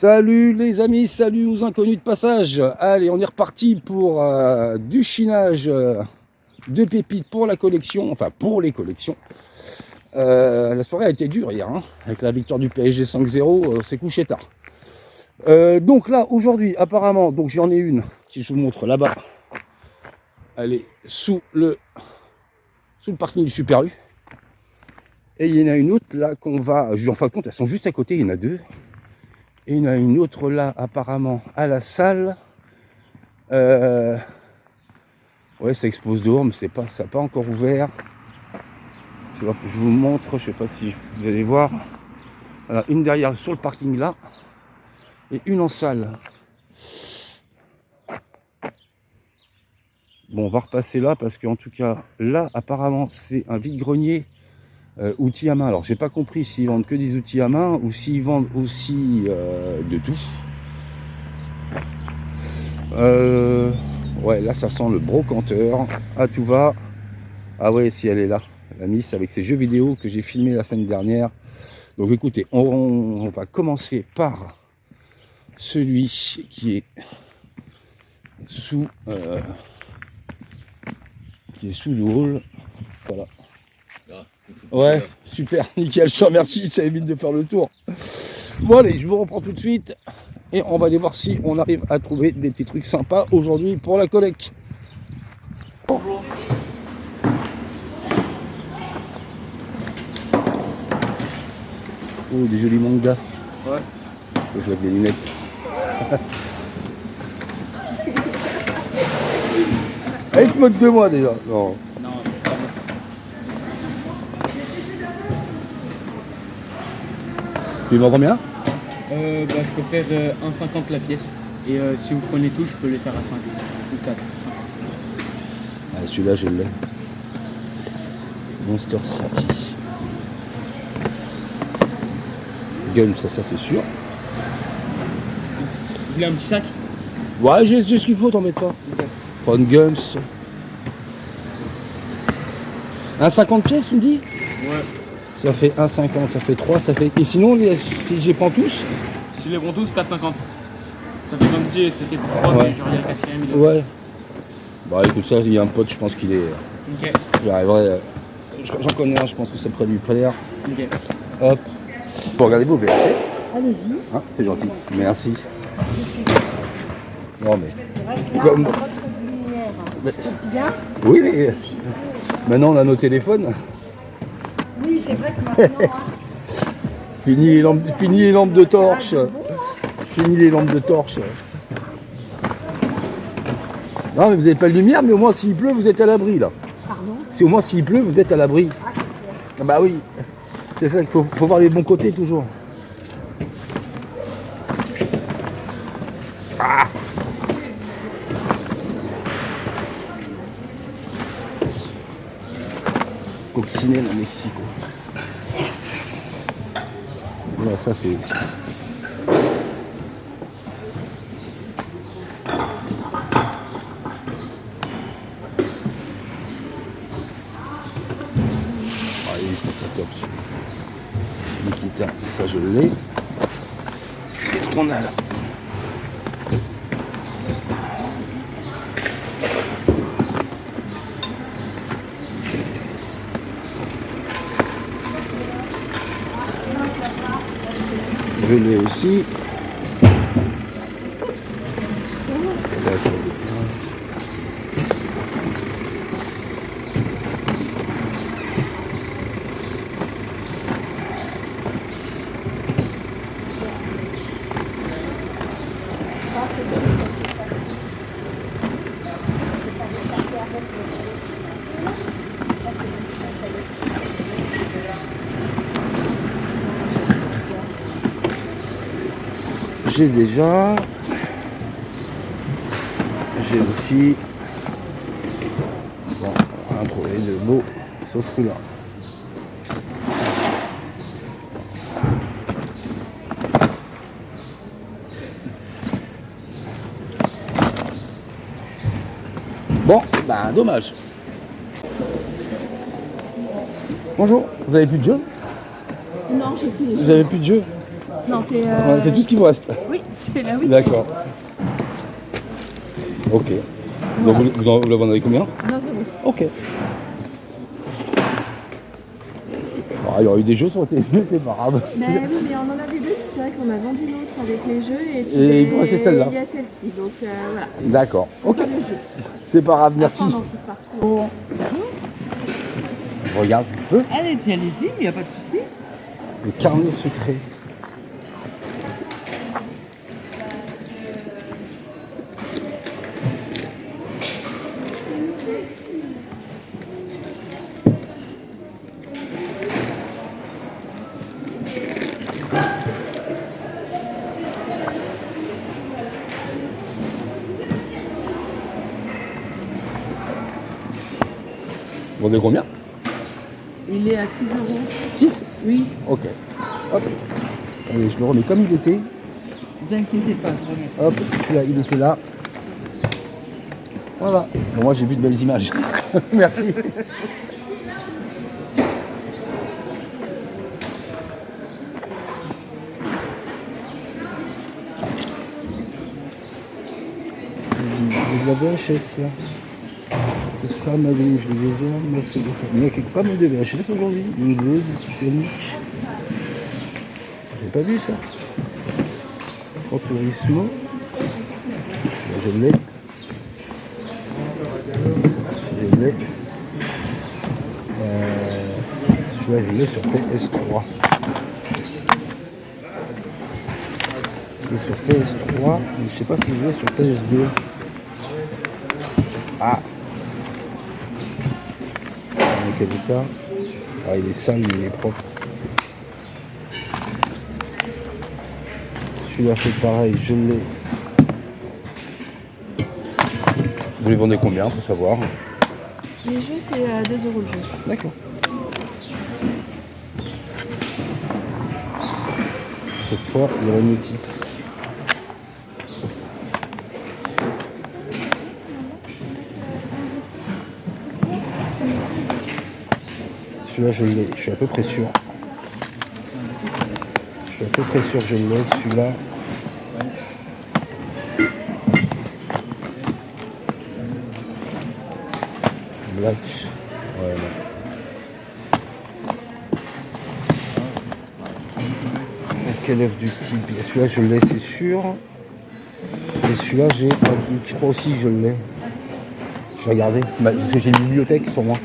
Salut les amis, salut aux inconnus de passage. Allez, on est reparti pour du chinage de pépites pour la collection, enfin pour les collections. La soirée a été dure hier, hein, avec la victoire du PSG 5-0, c'est couché tard. Donc là, aujourd'hui, apparemment, donc j'en ai une qui je vous montre là-bas. Elle est sous le parking du Super U. Et il y en a une autre là qu'on va, en fin de compte, elles sont juste à côté, il y en a deux. Et il y en a une autre là, apparemment, à la salle. Ouais, ça expose dehors, mais ça n'a pas encore ouvert. Je vous montre, je sais pas si vous allez voir. Voilà, une derrière sur le parking là, et une en salle. Bon, on va repasser là, parce qu'en tout cas, là, apparemment, c'est un vide-grenier outils à main. Alors, j'ai pas compris s'ils vendent que des outils à main, ou s'ils vendent aussi de tout. Ouais, là ça sent le brocanteur à tout va. Ah ouais, si elle est là, la Miss avec ses jeux vidéo que j'ai filmé la semaine dernière. Donc écoutez, on va commencer par celui qui est sous le hall. Voilà. Ouais, super, nickel, je te remercie, ça évite de faire le tour. Bon allez, je vous reprends tout de suite. Et on va aller voir si on arrive à trouver des petits trucs sympas aujourd'hui pour la collecte. Bonjour. Oh, des jolis mangas. Ouais. Faut que je lève les lunettes. Elle se moque de moi déjà. Non. Non, c'est pas bon. Tu vends combien? Je peux faire 1,50 la pièce. Et si vous prenez tout, je peux les faire à 5 ou 4. 5. Ah, celui-là, je l'ai. Monster City. Gun, ça c'est sûr. Vous voulez un petit sac? Ouais, j'ai ce qu'il faut, t'en mets pas. Okay. Prends une Gums. Un 50 pièces, tu me dis? Ouais. Ça fait 1,50, ça fait 3, ça fait... Et sinon, si j'y prends tous? Si les bons tous, 4,50. Ça fait comme si c'était pour 3, ouais. mais genre il y a le quatrième. Ouais. Bah écoute, ça, il y a un pote, je pense qu'il est... Ok. J'arriverai... J'en connais un, je pense que ça pourrait lui plaire. Ok. Hop. Bon, regardez vos VHS. Allez-y. Hein, c'est gentil. Merci. Non mais... Là, Comme... votre lumière, c'est bien. Oui, mais... Maintenant, on a nos téléphones. Oui, c'est vrai que maintenant... Fini les lampes de torche. Fini les lampes de torche. Non, mais vous n'avez pas de lumière, mais au moins s'il pleut, vous êtes à l'abri là. Pardon? C'est au moins s'il pleut, vous êtes à l'abri. Ah, c'est clair. Ah bah oui. C'est ça qu'il faut voir les bons côtés toujours. Ah. Coccinelle au Mexico. Voilà, ça c'est... Nikita, ça je l'ai. Qu'est-ce qu'on a là? Je l'ai aussi. J'ai déjà. J'ai aussi. Bon, on va trouver de beaux sur ce coup-là. Bon, bah dommage. Bonjour, vous avez plus de jeu? Non, j'ai plus. Vous avez plus de jeu? Non, c'est. Ouais, c'est tout ce qui vous reste. Oui, c'est la 8. D'accord. Ok. Donc vous la vendez combien? 15 euros. Ok. Ah, il y aurait eu des jeux sur TV, c'est pas grave. Ben oui, mais on en avait deux, puis c'est vrai qu'on a vendu l'autre avec les jeux. Et puis Et il restait celle-là. il y a celle-ci, donc voilà. D'accord. Ok. Ça, le jeu. C'est pas grave, merci. Après, on en trouve partout. Je regarde un peu. Allez-y, mais il n'y a pas de souci. Le carnet secret. Vous vendez combien? Il est à 6 euros. 6? Oui, Ok. Hop. Allez, je le remets comme il était. ne vous inquiétez pas, je remets. Hop, celui-là, il était là. Voilà. Bon, moi, j'ai vu de belles images. Merci. Il y a de la VHS, là. Ce sera ma gauche, je les ai, masque de fer. Il y a pas mal de VHS aujourd'hui. Une bleue, du Titanic. J'ai pas vu ça. Grand Turismo. Là, je l'ai. Je l'ai. Celui-là, je l'ai sur PS3. Je l'ai sur PS3, mais je sais pas si je l'ai sur PS2. Ah! Dans quel état? Ah, il est sale, il est propre. Celui-là, c'est pareil, je l'ai. Vous les vendez combien, pour savoir? Les jeux, c'est 2 euros le jeu. D'accord. Cette fois, il y a la notice. Celui-là, je l'ai. Je suis à peu près sûr. Je suis à peu près sûr que je l'ai. Celui-là. Black. Ouais, non. Quel œuf du type? Celui-là, je l'ai, c'est sûr. Et celui-là, j'ai pas de doute. Je crois aussi que je l'ai. Je vais regarder. Parce que j'ai une bibliothèque sur moi.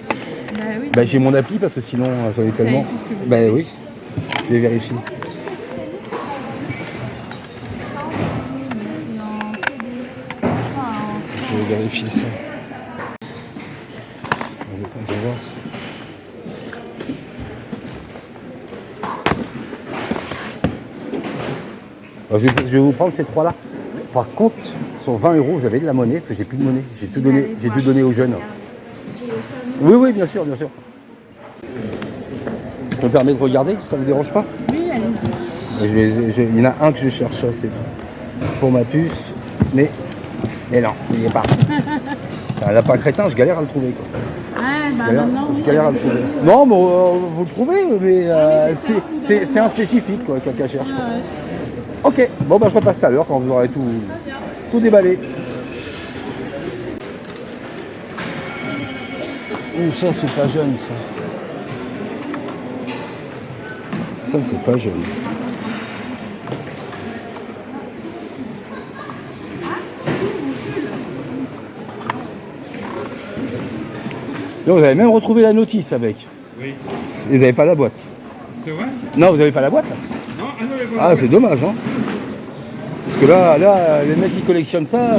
Bah oui. Bah, j'ai mon appli parce que sinon, j'en ai tellement. plus que vous Bah avez. oui. Je vais vérifier. Je vais vérifier ça. Je vais voir. Alors, je vais vous prendre ces trois-là. Par contre, sur 20 euros, vous avez de la monnaie, parce que j'ai plus de monnaie. J'ai tout donné aux jeunes. Oui, oui, bien sûr, bien sûr. Je me permets de regarder, ça vous dérange pas? Oui, allez-y. Il y en a un que je cherche, c'est pour ma puce, mais non, il n'y est pas. Un lapin crétin, je galère à le trouver, quoi. Ah, bah maintenant. Je galère à le trouver. Non, mais vous le trouvez, mais c'est un spécifique, quoi, quelqu'un cherche. Quoi. Ok, bon, bah je repasse tout à l'heure quand vous aurez tout déballé. Ça, c'est pas jeune, ça. Ça, c'est pas jeune. Là, vous avez même retrouvé la notice avec. Oui. Et vous n'avez pas la boîte. C'est vrai? Non, vous n'avez pas la boîte? Non, ah non, mais bon, Ah, c'est dommage, hein. Parce que là, les mecs qui collectionnent ça,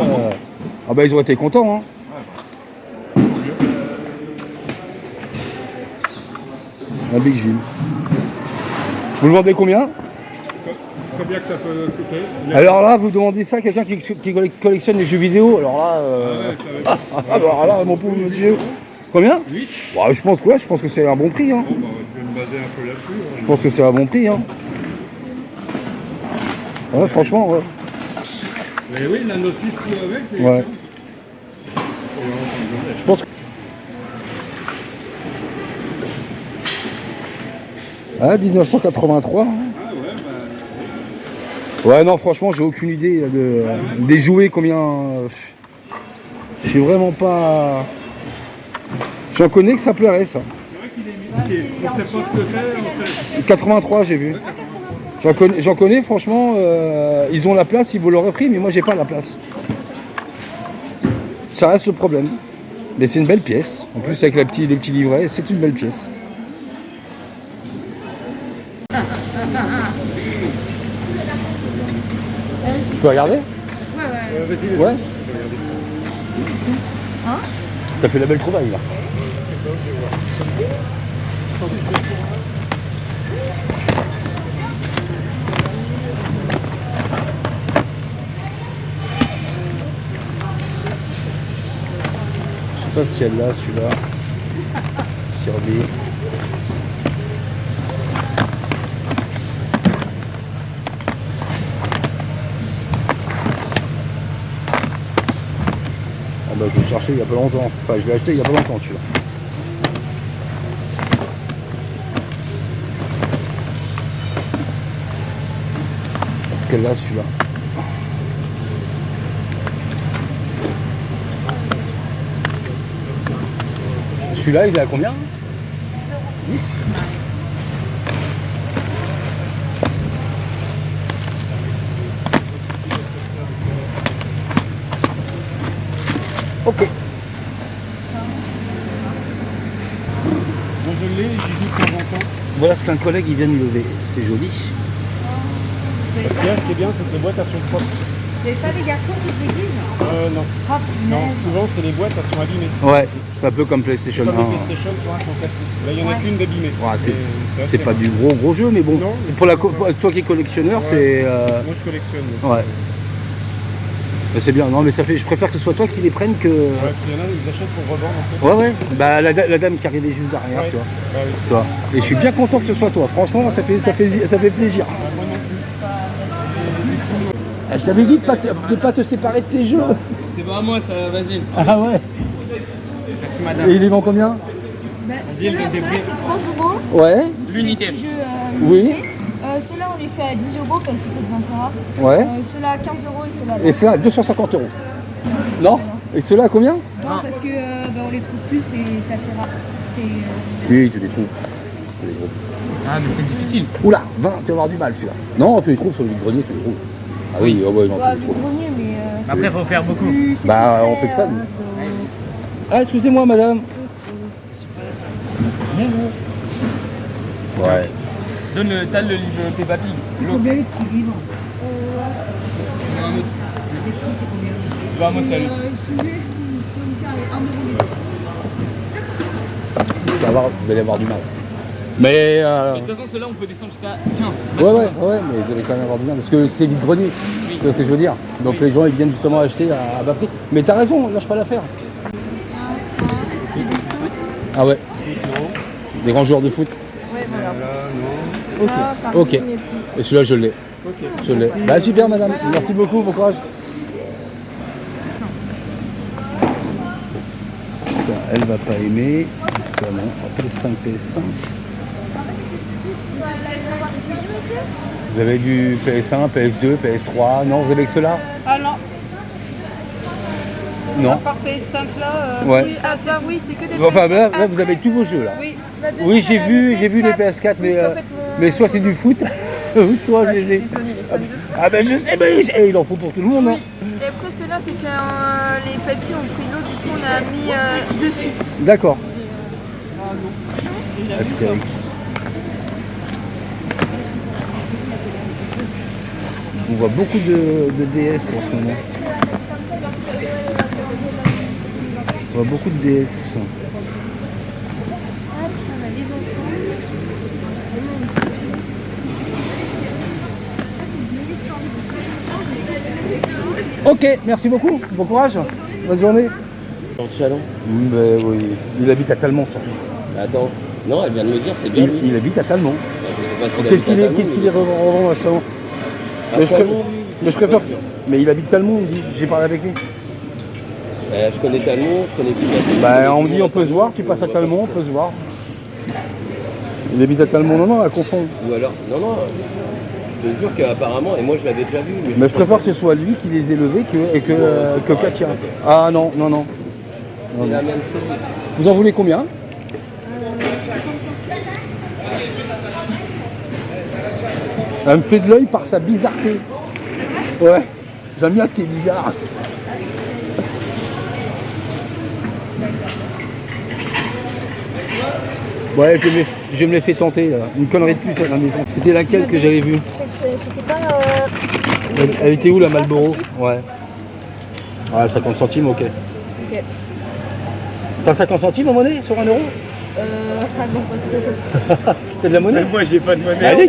ah bah ils ont été contents, hein. Un Big Jim. Vous le vendez combien? combien que ça peut coûter? Alors là, vous demandez ça à quelqu'un qui collectionne les jeux vidéo. Alors là, Ah ouais, ça va être... alors là, mon pauvre monsieur. Combien? 8. Bah, je pense que c'est un bon prix, hein. Bon, bah, je vais me baser un peu là-dessus. Hein. Je pense que c'est un bon prix, hein. Ouais, franchement, ouais. Mais oui, la notice qui est avec. Et... Ouais. Je pense que... Ah, 1983. Hein. Ah ouais, bah... Ouais, non, franchement, j'ai aucune idée des jouets, combien. Je sais vraiment pas. J'en connais que ça plairait, ça. Ok, on sait pas ce que c'est, on sait. 83, j'ai vu. J'en connais, franchement, ils ont la place, ils vous l'auraient pris, mais moi, j'ai pas la place. Ça reste le problème. Mais c'est une belle pièce. En plus, avec le petit livret, c'est une belle pièce. Tu peux regarder? Vas-y, Ouais. je vais regarder ça. T'as fait la belle trouvaille, là. Je sais pas si elle l'a, celui-là. Kirby. Ah bah je l'ai cherché il y a pas longtemps. Enfin je l'ai acheté il y a pas longtemps celui-là. Est-ce qu'elle l'a celui-là? Celui-là il est à combien? 10. Ok. Moi je l'ai, j'y joue de temps en temps. Voilà ce qu'un collègue il vient de lever. C'est joli. Parce que là, ce qui est bien, c'est que les boîtes, elles sont propres. Vous n'avez pas des garçons qui se déguisent? Non. Ah, Non, punaise. souvent, c'est les boîtes, elles sont abîmées. Ouais, c'est un peu comme PlayStation 1. Comme les PlayStation, tu vois, elles sont cassées. Là, il y en a Ouais. qu'une d'abîmée. Ouais, c'est assez pas rare. du gros jeu, mais bon. Non, mais pour c'est pour toi qui es collectionneur, Ouais. c'est. Moi, je collectionne. Ouais. Mais c'est bien, non mais ça fait. Je préfère que ce soit toi qui les prennes que. Ouais, puis il y en a, ils achètent pour revendre en fait. Ouais. Bah la dame qui arrivait juste derrière, Ouais. tu vois. Bah oui. Tu vois. Et je suis bien content que ce soit toi. Franchement, ça fait plaisir. Bah, moi non plus. Ah, je t'avais dit de pas te séparer de tes jeux. C'est pas à moi ça, vas-y. Ah ouais. Merci madame. Et il les vend combien? Bah, Vas-y, ceux-là, le ça, débris. c'est 3 €. Ouais. C'est des L'unité. petits jeux, Oui. limités. Ceux-là, on les fait à 10 € parce que ça devient assez rare. Ouais. Ceux-là à 15 € et ceux-là. Et ça, 250 €. Non? Et ceux-là à combien? Non, parce que on les trouve plus et c'est assez rare. C'est. Si, tu les trouves. Ah mais c'est difficile. Oula, 20, tu vas avoir du mal celui-là. Non, tu les trouves sur le grenier, tu les trouves. Ah oui, oh ouais, non, Ouais, tu les vu trouves. le grenier, mais. Après faut faire beaucoup. c'est Bah, plus on très, fait que ça, nous. ouais. Ah, excusez-moi, madame. Bonjour. Ouais. Donne le livre Peppa Pig. C'est combien les petits livres? Un autre. Les petits, c'est combien? C'est pas à moi ça lui. Celui-là, je peux lui faire les 1 € Tu vas voir, vous allez avoir du mal. Mais. De toute façon ceux-là on peut descendre jusqu'à 15. Ouais, mais vous allez quand même avoir du mal. Parce que c'est vite grenier. Oui. Tu vois ce que je veux dire? Donc Oui. les gens ils viennent justement acheter à bas prix. Mais t'as raison, lâche pas l'affaire. Ah ouais. Des grands joueurs de foot. Ouais, voilà. Ok. Ah, par Ok. ligne et plus. Et celui-là je l'ai. Ok. Je l'ai. Bah super madame. Merci beaucoup, bon courage. Elle va pas aimer. Ça non. PS5, PS5. Vous avez du PS1, PS2, PS3. Non, vous avez que cela? Ah non, Non. à part PS5 là, Ouais. oui, ah, ça, oui, c'est que des Enfin PS5. là vous avez tous vos jeux là. Oui, Oui, j'ai vu les PS4, mais soit c'est du foot, ou soit j'ai des. Ah ben je sais, mais il en faut pour tout le monde. Hein. Et après ceux-là, c'est que les papiers ont pris l'autre, du coup on a mis dessus. D'accord. Astérix. On voit beaucoup de DS en ce moment. On voit beaucoup de DS. Ah, ça va, les enfants. Ah, c'est du 1100. Ok, merci beaucoup. Bon courage. Bonne journée. Dans le salon. Ben oui. Il habite à Talmont surtout. Attends. Non, elle vient de me dire, c'est bien lui. Il habite à Talmont. Je sais pas s'il Qu'est-ce habite qu'il à est revend à Talmont? À Mais je Talmont, préfère- lui. Mais je préfère. Mais il habite Talmont, on me dit. J'ai parlé avec lui. Je connais Talmont, je connais plus. Bah on me dit on peut se voir, tu passes à Talmont, on peut se voir. Il habite à Talmont, non, à confond. Ou alors, non, Je te jure qu'apparemment, et moi je l'avais déjà vu. Mais je préfère que ce soit lui qui les ait levés que Katia. Ah non, non, non. C'est la même chose. Vous en voulez combien? Elle me fait de l'œil par sa bizarreté. Ouais, j'aime bien ce qui est bizarre. Ouais, je vais me laisser tenter. Une connerie de plus à la maison. C'était laquelle que j'avais vue? C'était pas. Elle était où la Marlboro? 50 centimes. Ouais. Ouais, 50 centimes, ok. Ok. T'as 50 centimes en monnaie sur 1 euro? Ah non, pas trop. T'as de la monnaie? Moi j'ai pas de monnaie. Ah, les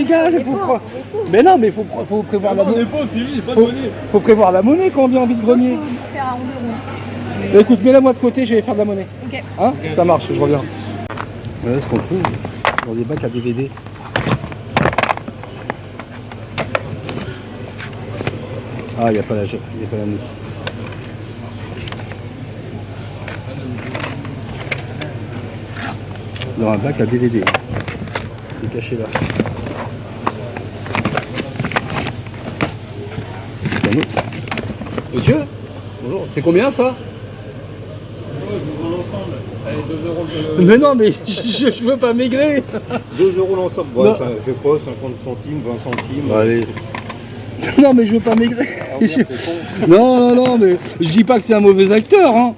gars, il faut pauvres, croire. les pauvres. Mais non, mais il faut prévoir la On est monnaie. pauvres, c'est juste, j'ai pas de monnaie. Faut prévoir la monnaie quand on vient en vide-grenier. Faut nous faire à 1 euro. Bah, écoute, mets-la moi de côté, je vais faire de la monnaie. Ok. Hein? Ça marche, je reviens. Voilà ce qu'on trouve dans des bacs à DVD. Ah, il n'y a pas la notice. Dans un bac à DVD. C'est caché là. Salut. Monsieur? Bonjour. C'est combien ça? Allez, 2 euros Mais non, mais je veux pas maigrir. 2 euros l'ensemble. Non. Ouais, ça fait pas 50 centimes, 20 centimes. Allez. Non, mais je veux pas maigrir. Ah, merde, c'est con. Non, non, non, mais je dis pas que c'est un mauvais acteur, hein.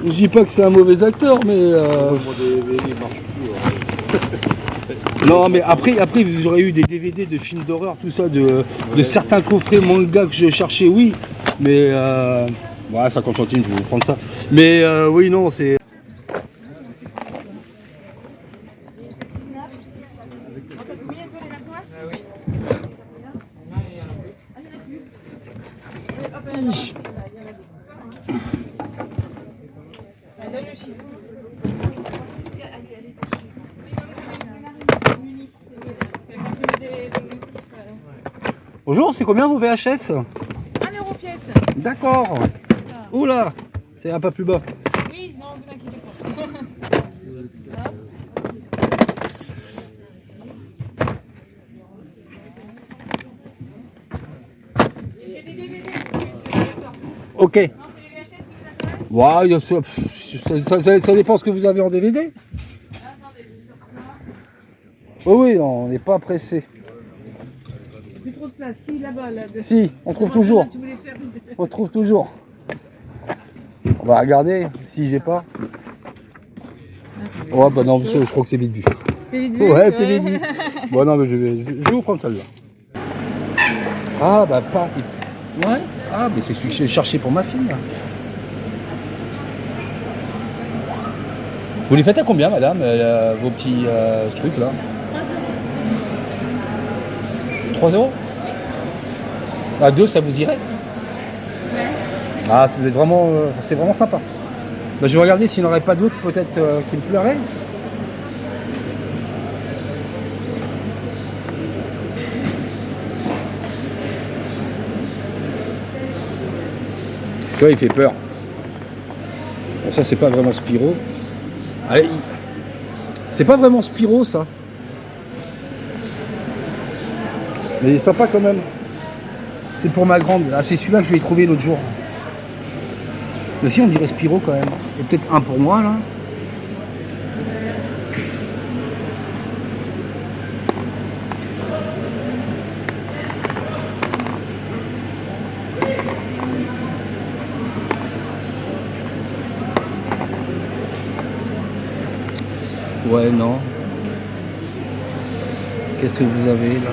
Je dis pas que c'est un mauvais acteur, mais. Mon DVD il marche plus. Non, mais après, vous aurez eu des DVD de films d'horreur, tout ça, de certains coffrets manga que je cherchais, oui. Mais. Ouais, 50 centimes, je vais vous prendre ça. Mais oui, non, c'est. Bonjour, c'est combien vos VHS? 1 euro pièce. D'accord. Oula, c'est un peu plus bas. Oui, non, vous inquiétez pas. J'ai des DVD dessus. Ok. Non, c'est les VHS qui vous intéressent? Ouais, ça dépend ce que vous avez en DVD. Oh oui, on n'est pas pressé. Plus trop de place. Si, là-bas, là. Si, on trouve toujours. Tu voulais faire une... On trouve toujours. On va regarder si j'ai pas. Oh bah non, je crois que c'est vite vu. C'est vite vu. Ouais, c'est vite vu. Bon non, mais je vais vous prendre celle-là. Ah bah pas. Ouais. Ah mais c'est celui que j'ai cherché pour ma fille. Vous les faites à combien, madame, vos petits trucs là? 3 euros. À 2, ça vous irait? Ouais. Ah, vous êtes vraiment, c'est vraiment sympa. Bah, je vais regarder s'il n'y en aurait pas d'autres peut-être qui me plairaient. Tu vois, il fait peur. Bon, ça, c'est pas vraiment Spyro. Allez, c'est pas vraiment Spyro, ça. Mais il est sympa quand même. C'est pour ma grande. Ah, c'est celui-là que je lui ai trouvé l'autre jour. Mais si, on dirait Spyro quand même. Et peut-être un pour moi, là. Ouais, non. Qu'est-ce que vous avez, là?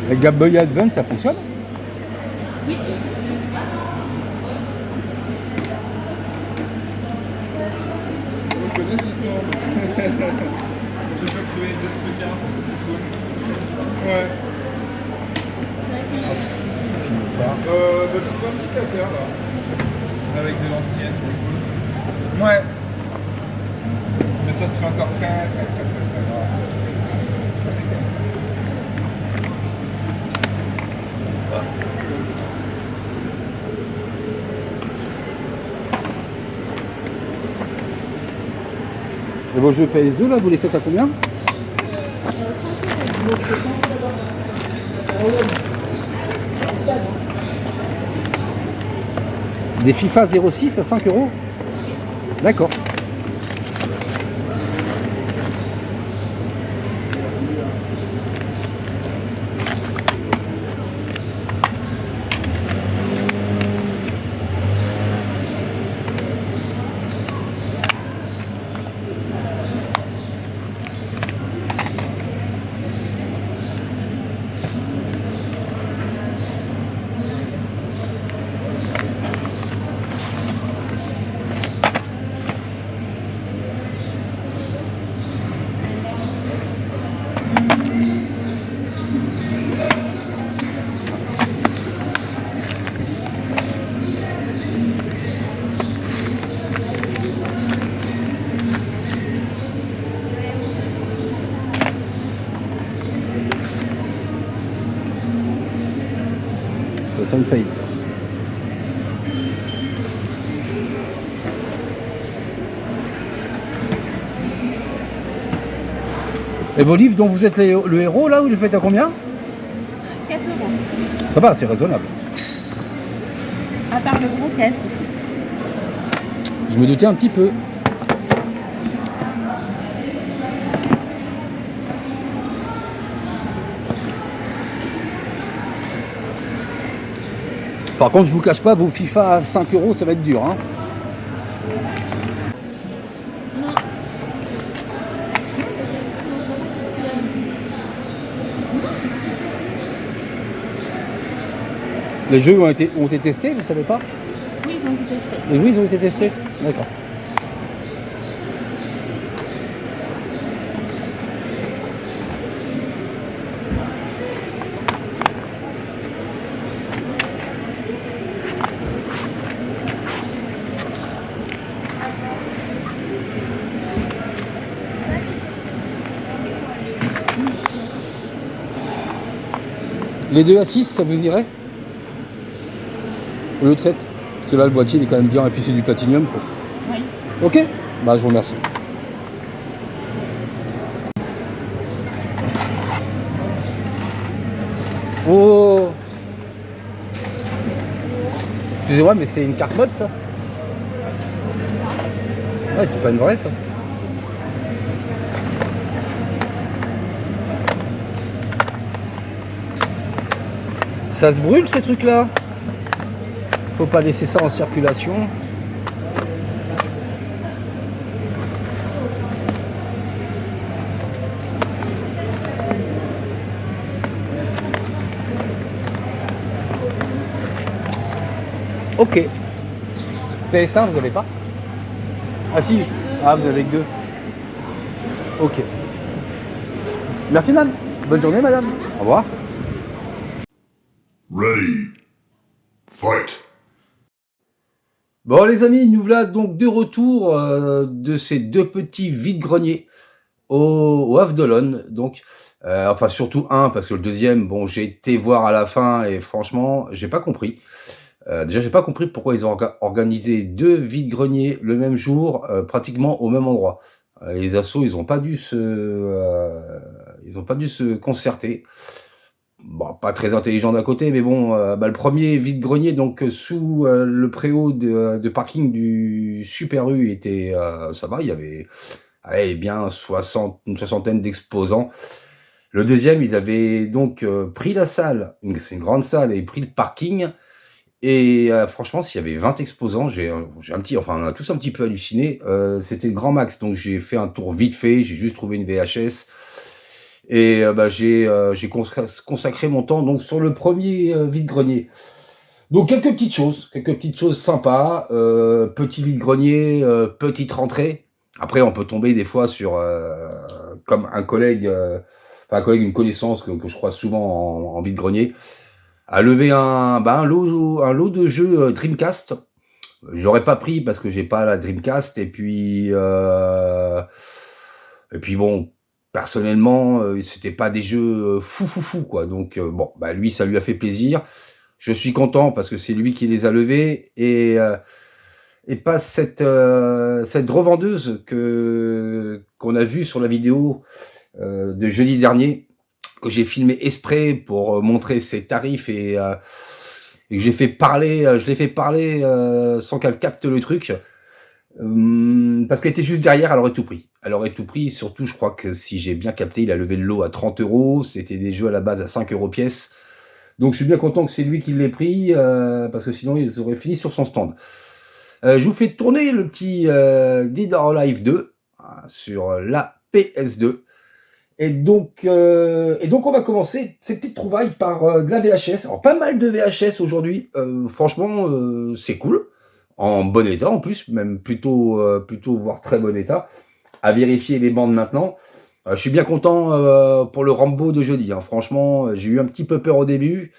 Avec Game Boy Advance, ça fonctionne? Oui. connais ce stand. J'ai pas trouvé deux trucs, hein, ça c'est cool. Ouais. Je trouve un petit casseur là. Avec de l'ancienne, c'est cool. Ouais. Mais ça se fait encore très rare. Et vos jeux PS2 là, vous les faites à combien? Des FIFA 06 à 5 €? D'accord. Ça une faillite ça. Et vos livres dont vous êtes le héros là, vous les faites à combien? 4 €. Ça va, c'est raisonnable. À part le gros caisse. Je me doutais un petit peu. Par contre, je vous cache pas, vos FIFA à 5 €, ça va être dur, hein. Les jeux ont été testés, vous savez pas? Oui, ils ont été testés. Et oui, ils ont été testés. D'accord. Les 2 à 6, ça vous irait? Au lieu de 7? Parce que là, le boîtier, il est quand même bien, et puis c'est du platinium, quoi. Oui. Ok? Bah, je vous remercie. Oh! Excusez-moi, mais c'est une carte mode, ça? Ouais, c'est pas une vraie, ça. Ça se brûle, ces trucs-là. Faut pas laisser ça en circulation. Ok. PS1, vous avez pas? Ah si. Ah, vous avez que 2. Ok. Merci, madame. Bonne journée, madame. Au revoir. Ready. Fight. Bon les amis, nous voilà donc de retour de ces deux petits vides-greniers au Havre d'Olonne. Donc, enfin surtout un, parce que le deuxième, bon, j'ai été voir à la fin et franchement, j'ai pas compris. Déjà, j'ai pas compris pourquoi ils ont organisé deux vides-greniers le même jour, pratiquement au même endroit. Les assos, ils ont pas dû se concerter. Bon, pas très intelligent d'un côté, mais bon, le premier vide-grenier, donc sous le préau de parking du Super U était, ça va, il y avait, allez, bien une soixantaine d'exposants. Le deuxième, ils avaient donc pris la salle, c'est une grande salle, et pris le parking. Et franchement, s'il y avait 20 exposants, on a tous un petit peu halluciné. C'était le grand max, donc j'ai fait un tour vite fait, j'ai juste trouvé une VHS. Et j'ai consacré mon temps donc sur le premier vide-grenier. Donc quelques petites choses sympas, petit vide-grenier, petite rentrée. Après, on peut tomber des fois sur, comme un collègue, une connaissance que je croise souvent en vide-grenier, a levé un lot de jeux Dreamcast. J'aurais pas pris parce que j'ai pas la Dreamcast. Et puis bon, personnellement, c'était pas des jeux fou, quoi. Donc, bon, bah, lui, ça lui a fait plaisir. Je suis content parce que c'est lui qui les a levés. Et pas cette revendeuse qu'on a vue sur la vidéo de jeudi dernier, que j'ai filmé exprès pour montrer ses tarifs et que je l'ai fait parler sans qu'elle capte le truc, parce qu'elle était juste derrière, elle aurait tout pris. Elle aurait tout pris, surtout je crois que si j'ai bien capté, il a levé le lot à 30 €, c'était des jeux à la base à 5 € pièce. Donc je suis bien content que c'est lui qui l'ait pris, parce que sinon ils auraient fini sur son stand. Je vous fais tourner le petit Dead or Alive 2 sur la PS2. Et donc on va commencer ces petites trouvailles par de la VHS. Alors pas mal de VHS aujourd'hui. Franchement, c'est cool. En bon état en plus, même plutôt voire très bon état. À vérifier les bandes maintenant. Je suis bien content pour le Rambo de jeudi. Hein. Franchement, j'ai eu un petit peu peur au début.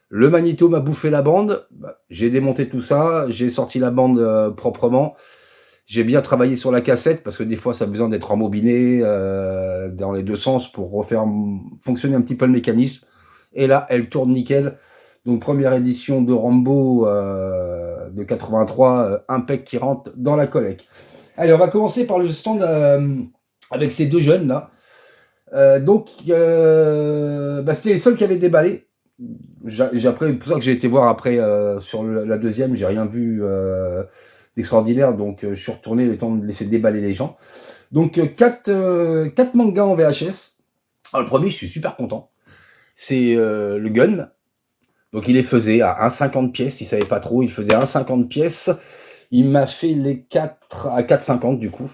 Le magnéto m'a bouffé la bande, j'ai démonté tout ça, j'ai sorti la bande proprement, j'ai bien travaillé sur la cassette parce que des fois ça a besoin d'être rembobiné dans les deux sens pour refaire fonctionner un petit peu le mécanisme. Et là, elle tourne nickel. Donc première édition de Rambo de 83, impec qui rentre dans la collecte. Allez, on va commencer par le stand avec ces deux jeunes là. C'était les seuls qui avaient déballé. Après, c'est pour ça que j'ai été voir après sur la deuxième, j'ai rien vu d'extraordinaire, donc je suis retourné le temps de laisser déballer les gens. Donc 4 mangas en VHS. Alors, le premier, je suis super content. C'est le Gun. Donc il les faisait à 1,50 pièces, il savait pas trop, il faisait 1,50 pièces. Il m'a fait les 4 à 4,50 du coup.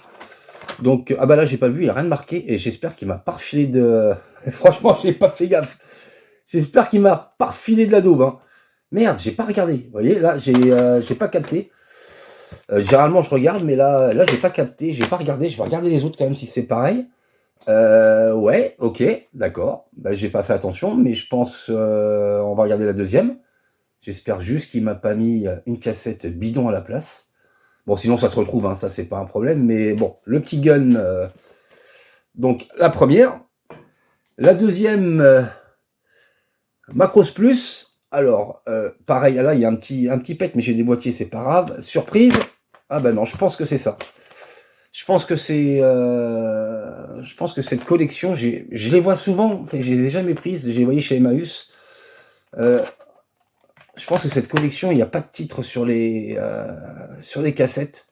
Donc là j'ai pas vu, il n'y a rien de marqué et j'espère qu'il m'a pas refilé de. Franchement, j'ai pas fait gaffe. J'espère qu'il m'a pas refilé de la daube. Hein. Merde, j'ai pas regardé. Vous voyez, là, j'ai pas capté. Généralement, je regarde, mais là, j'ai pas capté. J'ai pas regardé. Je vais regarder les autres quand même si c'est pareil. Ouais, ok, d'accord. J'ai pas fait attention, mais je pense on va regarder la deuxième. J'espère juste qu'il m'a pas mis une cassette bidon à la place. Bon, sinon, ça se retrouve. Hein, ça, c'est pas un problème. Mais bon, le petit Gun. Donc, la première. La deuxième. Macros Plus, alors, pareil, là, il y a un petit pet, mais j'ai des boîtiers, c'est pas grave. Surprise, ah ben non, je pense que c'est ça. Je pense que cette collection, je les vois souvent, enfin, je les ai jamais prises, je les voyais chez Emmaüs. Je pense que cette collection, il n'y a pas de titre sur les cassettes.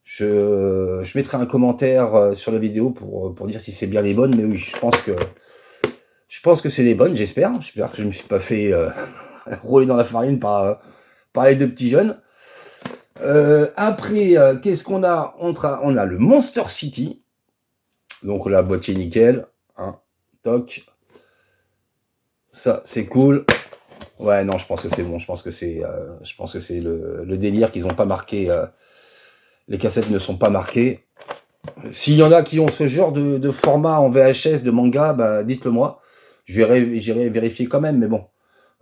Je mettrai un commentaire sur la vidéo pour dire si c'est bien les bonnes, mais oui, je pense que c'est les bonnes, j'espère. J'espère que je ne me suis pas fait rouler dans la farine par les deux petits jeunes. Après, qu'est-ce qu'on a ? On a le Monster City. Donc la boîtier nickel. Hein, toc. Ça, c'est cool. Ouais, non, je pense que c'est bon. Je pense que c'est le délire qu'ils n'ont pas marqué. Les cassettes ne sont pas marquées. S'il y en a qui ont ce genre de format en VHS, de manga, dites-le moi. J'irai vérifier quand même, mais bon,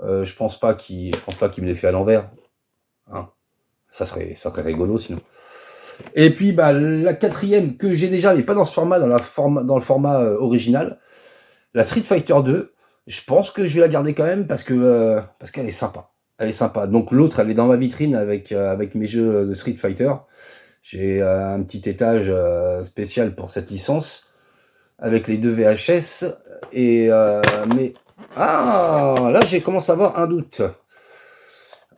je pense pas qu'il me l'ait fait à l'envers. Hein. Ça serait rigolo sinon. Et puis la quatrième que j'ai déjà, mais pas dans ce format, dans le format original, la Street Fighter 2. Je pense que je vais la garder quand même parce qu'elle est sympa. Elle est sympa. Donc l'autre, elle est dans ma vitrine avec mes jeux de Street Fighter. J'ai un petit étage spécial pour cette licence avec les deux VHS. Mais là, j'ai commencé à avoir un doute.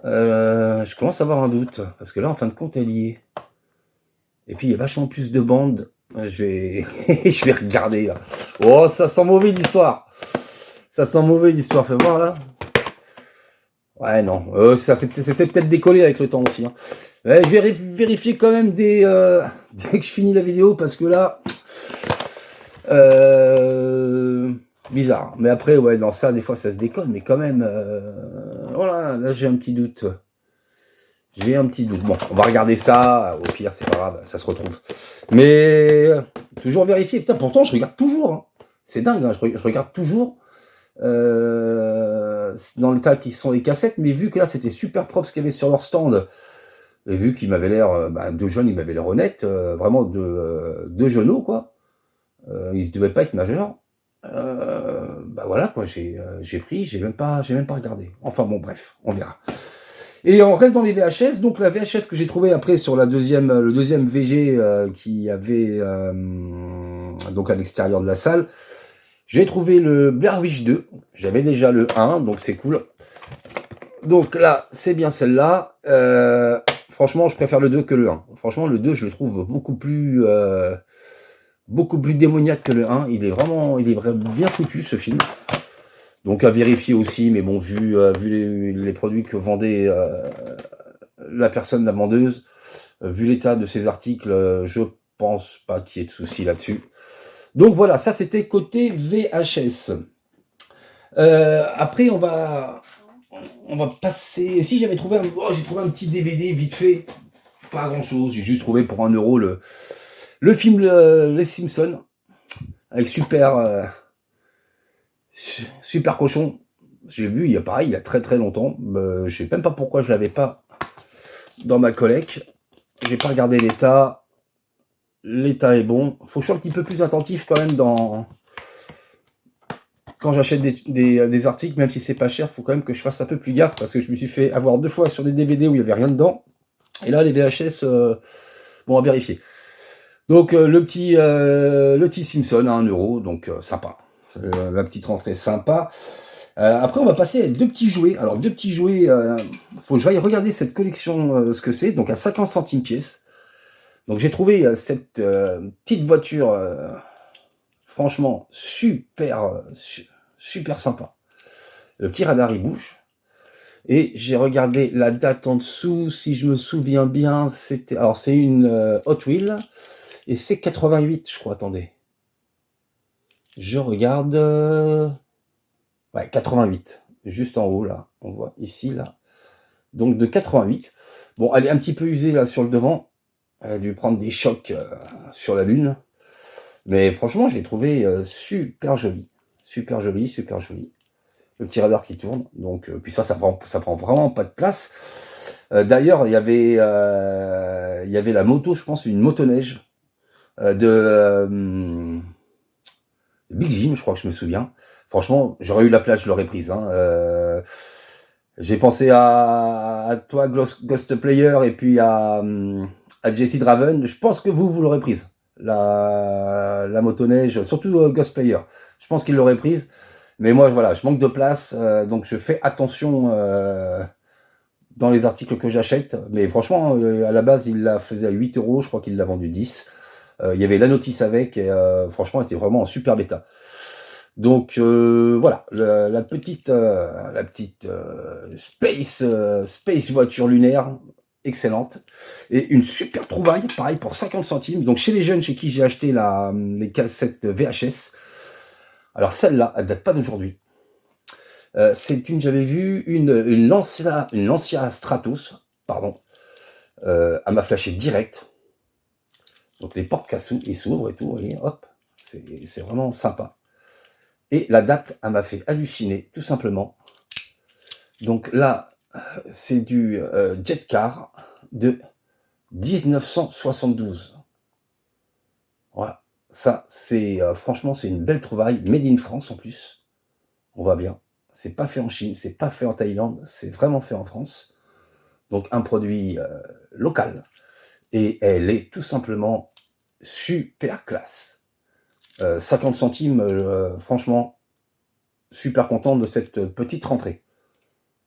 Je commence à avoir un doute parce que là, en fin de compte, elle y est. Et puis, il y a vachement plus de bandes. Je vais regarder là. Oh, ça sent mauvais l'histoire. Ça sent mauvais l'histoire. Fais voir là. Ouais, non. C'est peut-être décollé avec le temps aussi. Hein. Ouais, je vais vérifier quand même dès que je finis la vidéo parce que là. Bizarre. Mais après, ouais, dans ça, des fois, ça se décolle. Mais quand même. Voilà, là, j'ai un petit doute. J'ai un petit doute. Bon, on va regarder ça. Au pire, c'est pas grave, ça se retrouve. Mais toujours vérifier. Putain, pourtant, je regarde toujours. Hein. C'est dingue, hein, je regarde toujours dans l'état qui sont les cassettes. Mais vu que là, c'était super propre ce qu'il y avait sur leur stand, et vu qu'ils m'avaient l'air, deux jeunes, ils m'avaient l'air honnêtes, vraiment deux genoux, quoi. Ils ne devaient pas être majeurs. Voilà, quoi, j'ai pris, j'ai même pas regardé. Enfin bon, bref, on verra. Et on reste dans les VHS, donc la VHS que j'ai trouvée après sur le deuxième VG qui avait donc à l'extérieur de la salle, j'ai trouvé le Blair Witch 2, j'avais déjà le 1, donc c'est cool. Donc là, c'est bien celle-là. Franchement, je préfère le 2 que le 1. Franchement, le 2, je le trouve beaucoup plus démoniaque que le 1. Il est vraiment bien foutu, ce film. Donc à vérifier aussi, mais bon, vu les produits que vendait la vendeuse, vu l'état de ces articles, je pense pas qu'il y ait de soucis là-dessus. Donc voilà, ça c'était côté VHS. Après, on va passer. Si j'avais trouvé j'ai trouvé un petit DVD vite fait, pas grand-chose. J'ai juste trouvé pour 1 euro le film Les Simpsons avec super cochon. J'ai vu il y a très très longtemps. Je sais même pas pourquoi je l'avais pas dans ma collecte. J'ai pas regardé l'état. L'état est bon. Faut que je sois un petit peu plus attentif quand même quand j'achète des articles, même si c'est pas cher, faut quand même que je fasse un peu plus gaffe parce que je me suis fait avoir 2 fois sur des DVD où il y avait rien dedans. Et là les VHS, bon, à vérifier. Donc le petit Simpson à 1 euro, donc sympa. La petite rentrée sympa. Après, on va passer à 2 petits jouets. Alors, 2 petits jouets, faut que j'aille regarder cette collection, ce que c'est. Donc, à 50 centimes pièce. Donc, j'ai trouvé cette petite voiture, franchement, super sympa. Le petit radar, il bouge. Et j'ai regardé la date en dessous, si je me souviens bien, c'était... Alors, c'est une Hot Wheels. Et c'est 88, je crois, attendez. Je regarde... Ouais, 88. Juste en haut, là. On voit ici, là. Donc, de 88. Bon, elle est un petit peu usée, là, sur le devant. Elle a dû prendre des chocs sur la Lune. Mais franchement, je l'ai trouvé super jolie. Super jolie, super jolie. Le petit radar qui tourne. Donc, puis ça prend vraiment pas de place. D'ailleurs, il y avait la moto, je pense, une motoneige de Big Jim, je crois que je me souviens. Franchement, j'aurais eu la place, je l'aurais prise. Hein. J'ai pensé à toi, Ghost Player, et puis à Jesse Draven. Je pense que vous l'aurez prise. La motoneige, surtout Ghost Player. Je pense qu'il l'aurait prise. Mais moi, voilà, je manque de place. Donc, je fais attention dans les articles que j'achète. Mais franchement, à la base, il la faisait à 8 euros. Je crois qu'il l'a vendu 10. Il y avait la notice avec. Et franchement, elle était vraiment en super état. Donc voilà, la petite space voiture lunaire, excellente. Et une super trouvaille, pareil pour 50 centimes. Donc chez les jeunes chez qui j'ai acheté les cassettes VHS. Alors celle-là, elle date pas d'aujourd'hui. J'avais vu une Lancia Stratos, pardon. Elle m'a flashé direct. Donc les portes cassous, ils s'ouvrent et tout, et hop, c'est vraiment sympa. Et la date, elle m'a fait halluciner, tout simplement. Donc là, c'est du Jet Car de 1972. Voilà. Ça, c'est franchement, c'est une belle trouvaille. Made in France, en plus. On voit bien. C'est pas fait en Chine, c'est pas fait en Thaïlande, c'est vraiment fait en France. Donc, un produit local. Et elle est tout simplement super classe. 50 centimes, franchement, super content de cette petite rentrée.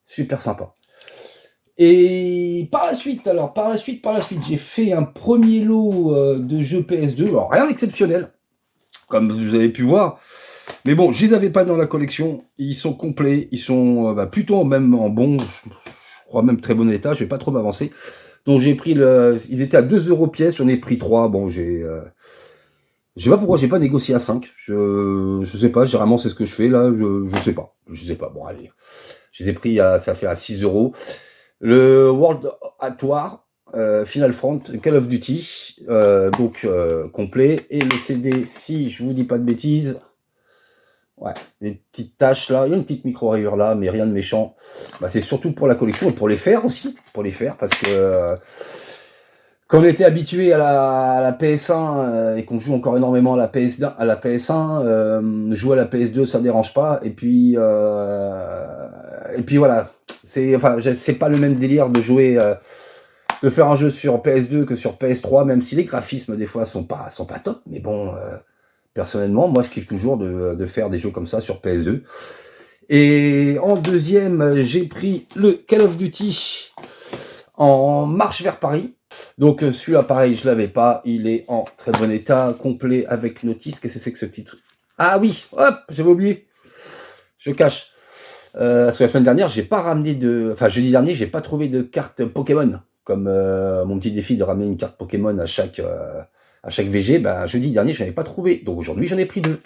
Super sympa. Et par la suite, j'ai fait un premier lot de jeux PS2. Alors, rien d'exceptionnel, comme vous avez pu voir. Mais bon, je les avais pas dans la collection. Ils sont complets, ils sont plutôt même en bon, je crois même très bon état. Je vais pas trop m'avancer. Donc j'ai pris ils étaient à 2 euros pièce, j'en ai pris 3. Bon, je sais pas pourquoi j'ai pas négocié à 5. Je sais pas, généralement c'est ce que je fais là, je sais pas. Bon allez. Je les ai pris ça fait à 6 euros. Le World at War, Final Front, Call of Duty, complet. Et le CD, si je vous dis pas de bêtises, ouais, des petites taches là, il y a une petite micro-rayure là, mais rien de méchant. Bah, c'est surtout pour la collection et pour les faire aussi, parce que quand on était habitué à la PS1 et qu'on joue encore énormément à la PS1, jouer à la PS2 ça dérange pas. Et puis voilà, c'est pas le même délire de jouer, de faire un jeu sur PS2 que sur PS3, même si les graphismes des fois sont pas top. Mais bon, personnellement, moi je kiffe toujours de faire des jeux comme ça sur PS2. Et en deuxième, j'ai pris le Call of Duty en Marche vers Paris. Donc celui-là pareil, je l'avais pas, il est en très bon état, complet avec notice. Qu'est-ce que c'est que ce petit truc? Ah oui, hop, j'avais oublié, je cache. Parce que la semaine dernière, j'ai pas ramené jeudi dernier, j'ai pas trouvé de carte Pokémon, comme mon petit défi de ramener une carte Pokémon à chaque VG. Ben jeudi dernier, je n'en ai pas trouvé, donc aujourd'hui j'en ai pris 2.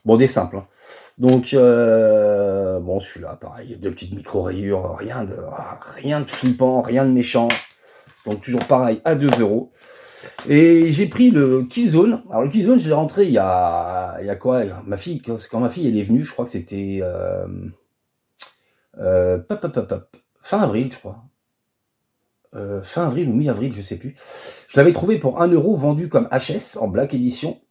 Bon, des simples, hein. Donc bon, celui-là pareil, 2 petites micro-rayures, rien de flippant, rien de méchant. Donc toujours pareil, à 2 €. Et j'ai pris le Killzone. Alors le Killzone, je l'ai rentré il y a quoi? Quand ma fille elle est venue, je crois que c'était fin avril, je crois. Fin avril ou mi-avril, je sais plus. Je l'avais trouvé pour 1 € vendu comme HS en Black Edition.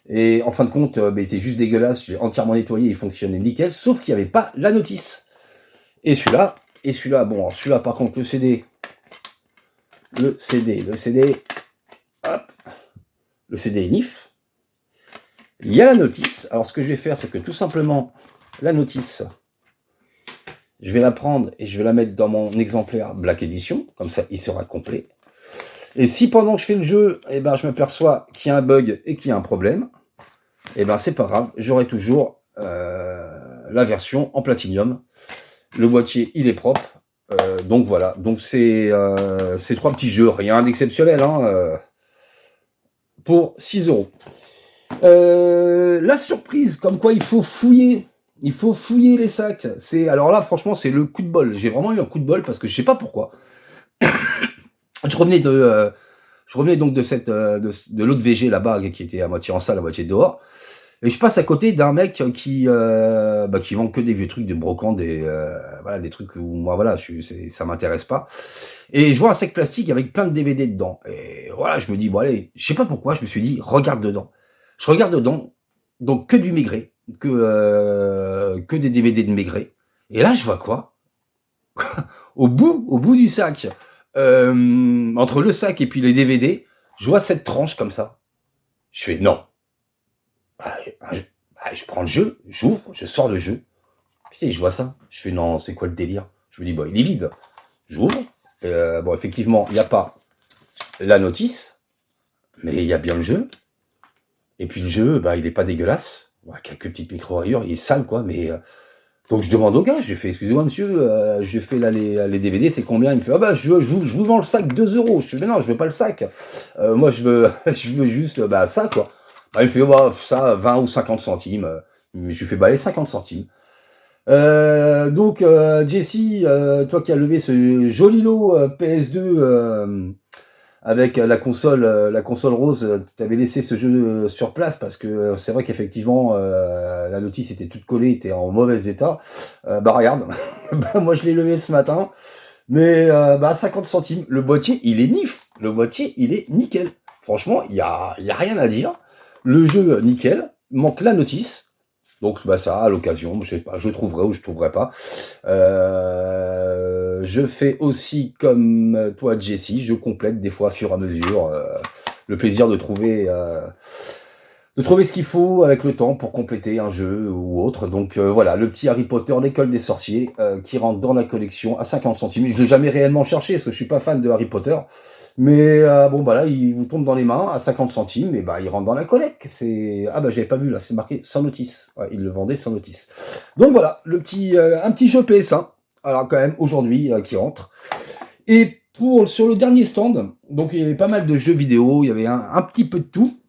Et en fin de compte, il était juste dégueulasse. J'ai entièrement nettoyé, il fonctionnait nickel, sauf qu'il n'y avait pas la notice. Et celui-là, bon, alors celui-là par contre, le CD, hop, le CD est NIF. Il y a la notice. Alors ce que je vais faire, c'est que tout simplement, la notice, je vais la prendre et je vais la mettre dans mon exemplaire Black Edition, comme ça il sera complet. Et si pendant que je fais le jeu, je m'aperçois qu'il y a un bug et qu'il y a un problème, c'est pas grave, j'aurai toujours la version en platinium. Le boîtier, il est propre. Donc voilà, donc c'est 3 petits jeux, rien d'exceptionnel, hein, pour 6 €. La surprise, comme quoi il faut fouiller les sacs. Alors là, franchement, c'est le coup de bol. J'ai vraiment eu un coup de bol parce que je sais pas pourquoi. Je revenais donc de l'autre VG là-bas qui était à moitié en salle, à moitié dehors. Et je passe à côté d'un mec qui vend que des vieux trucs de brocante, des trucs où moi ça m'intéresse pas. Et je vois un sac plastique avec plein de DVD dedans. Et voilà, je me dis bon allez, je sais pas pourquoi, je me suis dit regarde dedans. Je regarde dedans, donc que du Maigret, que des DVD de Maigret. Et là je vois quoi? au bout du sac, entre le sac et puis les DVD, je vois cette tranche comme ça. Je fais non. Je prends le jeu, j'ouvre, je sors le jeu. Putain, je vois ça. Je fais non, c'est quoi le délire? Je me dis, bon, il est vide. J'ouvre. Bon, effectivement, il n'y a pas la notice, mais il y a bien le jeu. Et puis le jeu, il n'est pas dégueulasse. Quelques petites micro-rayures, il est sale, quoi. Mais donc je demande au gars, je lui fais, excusez-moi, monsieur, je fais là les DVD, c'est combien? Il me fait, je vous vends le sac 2 €. Je fais, mais non, je veux pas le sac. Moi, je veux juste ça, quoi. Il me fait, ça, 20 ou 50 centimes. Je lui fais, les 50 centimes. Donc, Jessie, toi qui as levé ce joli lot PS2 avec la console rose, tu avais laissé ce jeu sur place parce que c'est vrai qu'effectivement, la notice était toute collée, était en mauvais état. Regarde, moi je l'ai levé ce matin, mais 50 centimes. Le boîtier, il est nif. Le boîtier, il est nickel. Franchement, il y a rien à dire. Le jeu, nickel, manque la notice. Donc, ça, à l'occasion, je sais pas, je trouverai ou je trouverai pas. Je fais aussi comme toi, Jessie, je complète des fois, au fur et à mesure, le plaisir de trouver ce qu'il faut avec le temps pour compléter un jeu ou autre. Donc, voilà, le petit Harry Potter, l'école des sorciers, qui rentre dans la collection à 50 centimes. Je l'ai jamais réellement cherché, parce que je suis pas fan de Harry Potter. Mais là, il vous tombe dans les mains à 50 centimes, et il rentre dans la collecte. J'avais pas vu là, c'est marqué sans notice. Ouais, il le vendait sans notice. Donc voilà, un petit jeu PS1. Alors quand même aujourd'hui qui rentre. Et sur le dernier stand, donc il y avait pas mal de jeux vidéo, il y avait un petit peu de tout.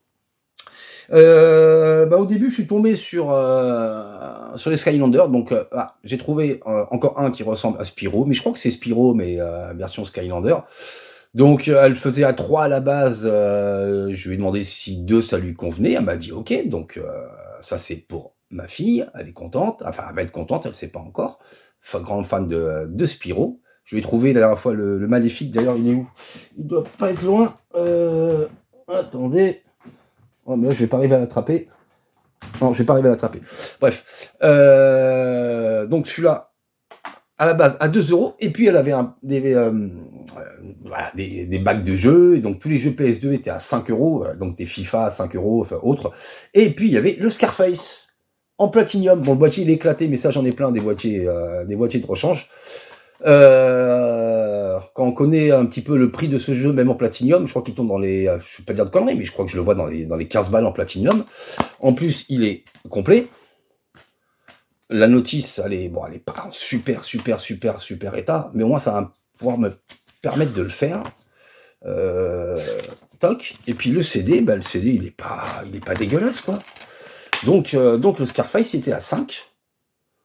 Au début, je suis tombé sur les Skylanders. Donc, j'ai trouvé encore un qui ressemble à Spyro. Mais je crois que c'est Spyro, mais version Skylander. Donc, elle faisait à 3 à la base. Je lui ai demandé si 2, ça lui convenait. Elle m'a dit OK. Donc, ça, c'est pour ma fille. Elle est contente. Enfin, elle va être contente. Elle ne sait pas encore. Grande fan de Spyro. Je lui ai trouvé la dernière fois le Maléfique. D'ailleurs, il est où? Il doit pas être loin. Attendez. Oh, mais là, je vais pas arriver à l'attraper. Non, je vais pas arriver à l'attraper. Bref. Donc, celui-là, à la base, à 2 €. Et puis, elle avait des bacs de jeux. Et donc, tous les jeux PS2 étaient à 5 €. Donc, des FIFA à 5 €, enfin, autres. Et puis, il y avait le Scarface en platinium. Bon, le boîtier, il est éclaté, mais ça, j'en ai plein, des boîtiers de rechange. Quand on connaît un petit peu le prix de ce jeu, même en platinium, je crois qu'il tombe dans les, je ne vais pas dire de conneries, mais je crois que je le vois dans les 15 balles en platinium. En plus, il est complet. La notice, elle est pas en super état, mais au moins ça va pouvoir me permettre de le faire. Toc. Et puis le CD, le CD, il est pas dégueulasse, quoi. Donc le Scarface, il était à 5.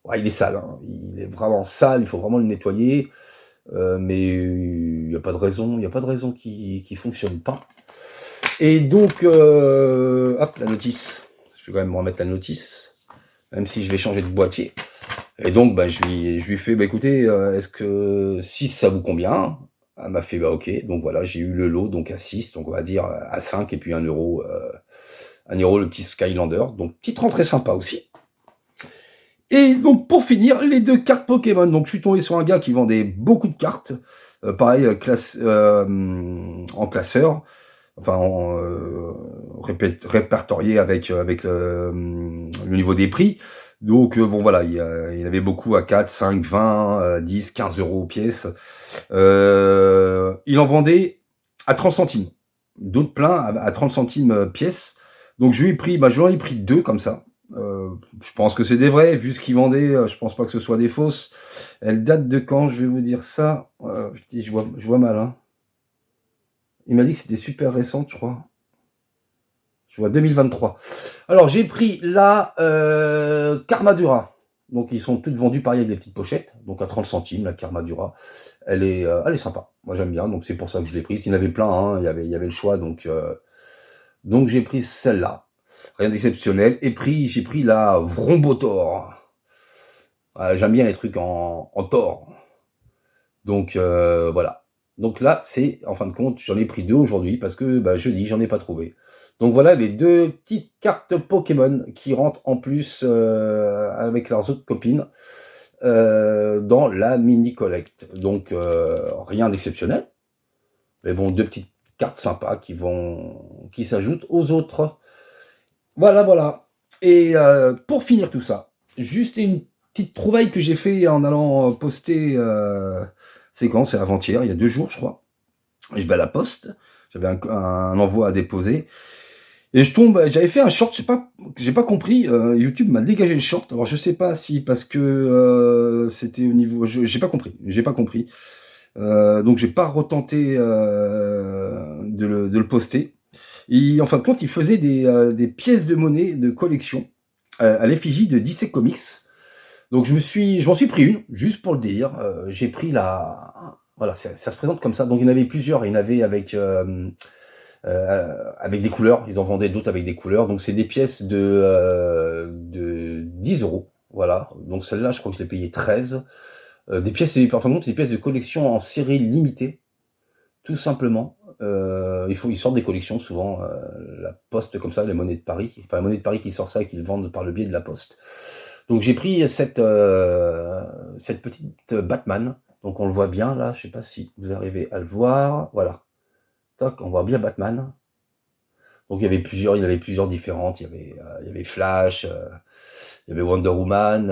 Ouais, il est sale, hein. Il est vraiment sale, il faut vraiment le nettoyer. Mais il n'y a pas de raison qu'il ne fonctionne pas. Et donc, hop, la notice. Je vais quand même remettre la notice, même si je vais changer de boîtier. Et donc, je lui fais, écoutez, est-ce que 6, ça vous convient? Elle m'a fait, ok. Donc voilà, j'ai eu le lot, donc à 6, donc on va dire à 5, et puis 1 €, 1 € le petit Skylander. Donc, petite rentrée sympa aussi. Et donc, pour finir, les 2 cartes Pokémon. Donc, je suis tombé sur un gars qui vendait beaucoup de cartes. Pareil, en classeur. Enfin, répertorié avec le niveau des prix. Donc, bon, voilà, il y en avait beaucoup à 4, 5, 20, 10, 15 € pièce. Il en vendait à 30 centimes. D'autres plein à 30 centimes pièce. Donc, j'en ai pris 2 comme ça. Je pense que c'est des vrais, vu ce qu'ils vendaient, je pense pas que ce soit des fausses. Elle date de quand? Je vais vous dire ça. Je vois mal, hein. Il m'a dit que c'était super récente, je crois. Je vois 2023. Alors, j'ai pris la Karmadura. Donc, ils sont toutes vendus pareil avec des petites pochettes. Donc, à 30 centimes, la Karmadura. Elle est sympa. Moi, j'aime bien. Donc, c'est pour ça que je l'ai prise. Il y en avait plein, hein. Il y avait le choix. Donc j'ai pris celle-là. Rien d'exceptionnel. Et j'ai pris la Vrombotor. J'aime bien les trucs en Thor. Donc, voilà. Donc là, c'est, en fin de compte, j'en ai pris 2 aujourd'hui parce que jeudi, j'en ai pas trouvé. Donc voilà les 2 petites cartes Pokémon qui rentrent en plus avec leurs autres copines dans la mini collect. Donc rien d'exceptionnel. Mais bon, 2 petites cartes sympas qui s'ajoutent aux autres. Voilà. Et pour finir tout ça, juste une petite trouvaille que j'ai fait en allant poster, c'est quand? C'est avant-hier, il y a 2 jours, je crois. Et je vais à la poste, j'avais un envoi à déposer. Et je tombe, j'avais fait un short, j'ai pas compris, YouTube m'a dégagé le short. Alors je sais pas si parce que c'était au niveau, j'ai pas compris. Donc j'ai pas retenté de le poster. Et en fin de compte, il faisait des pièces de monnaie de collection à l'effigie de DC Comics. Donc je m'en suis pris une, juste pour le délire. J'ai pris voilà, ça se présente comme ça. Donc il y en avait plusieurs. Il y en avait avec des couleurs. Ils en vendaient d'autres avec des couleurs. Donc c'est des pièces de 10 €. Voilà. Donc celle-là, je crois que je l'ai payé 13. Des pièces, en fin de compte, c'est des pièces de collection en série limitée. Tout simplement. Ils sortent des collections souvent, la Poste comme ça, les monnaies de Paris. Enfin, la monnaie de Paris qui sort ça et qui le vendent par le biais de la Poste. Donc j'ai pris cette petite Batman. Donc on le voit bien là, je sais pas si vous arrivez à le voir. Voilà. Toc, on voit bien Batman. Donc il y avait plusieurs différentes. Il y avait Flash, il y avait Wonder Woman,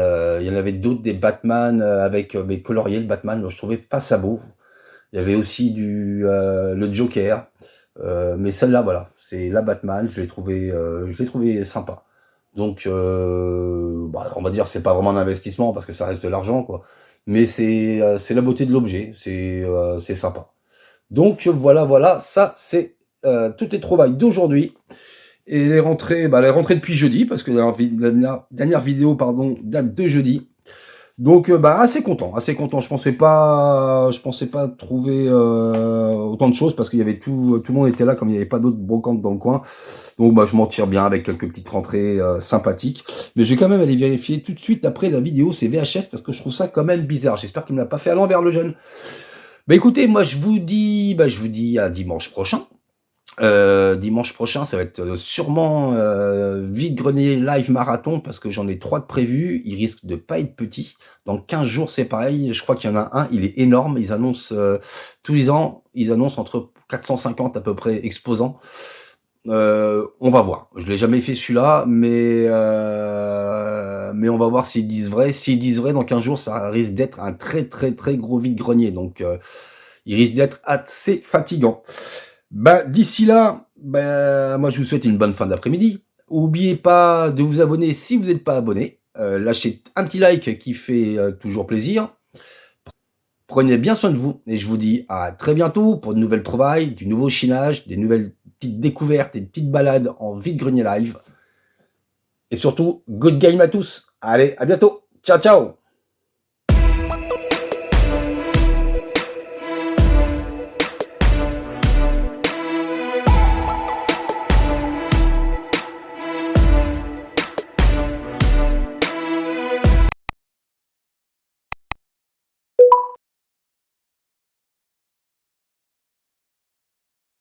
il y en avait d'autres des Batman avec mes coloriés de Batman. Je trouvais pas ça beau. Il y avait aussi le Joker. Mais celle-là, voilà, c'est la Batman. Je l'ai trouvé sympa. Donc, on va dire c'est pas vraiment un investissement parce que ça reste de l'argent, quoi. Mais c'est la beauté de l'objet. C'est sympa. Donc voilà, ça c'est toutes les trouvailles d'aujourd'hui. Et les rentrées depuis jeudi, parce que la dernière vidéo date de jeudi. Donc assez content. Je pensais pas trouver autant de choses parce qu'il y avait tout le monde était là comme il n'y avait pas d'autres brocantes dans le coin. Donc je m'en tire bien avec quelques petites rentrées sympathiques. Mais je vais quand même aller vérifier tout de suite après la vidéo c'est VHS parce que je trouve ça quand même bizarre. J'espère qu'il me l'a pas fait à l'envers le jeune. Écoutez, moi je vous dis à dimanche prochain. Dimanche prochain, ça va être sûrement vide-grenier live marathon parce que j'en ai 3 de prévus. Ils risquent de pas être petits. Dans 15 jours, c'est pareil. Je crois qu'il y en a un, il est énorme. Ils annoncent tous les ans, ils annoncent entre 450 à peu près exposants. On va voir. Je l'ai jamais fait celui-là, mais on va voir s'ils disent vrai. S'ils disent vrai, dans 15 jours, ça risque d'être un très très très gros vide-grenier. Donc, il risque d'être assez fatigant. D'ici là, moi je vous souhaite une bonne fin d'après-midi. N'oubliez pas de vous abonner si vous n'êtes pas abonné. Lâchez un petit like qui fait toujours plaisir. Prenez bien soin de vous et je vous dis à très bientôt pour de nouvelles trouvailles, du nouveau chinage, des nouvelles petites découvertes et des petites balades en vide-grenier live. Et surtout, good game à tous. Allez, à bientôt. Ciao, ciao.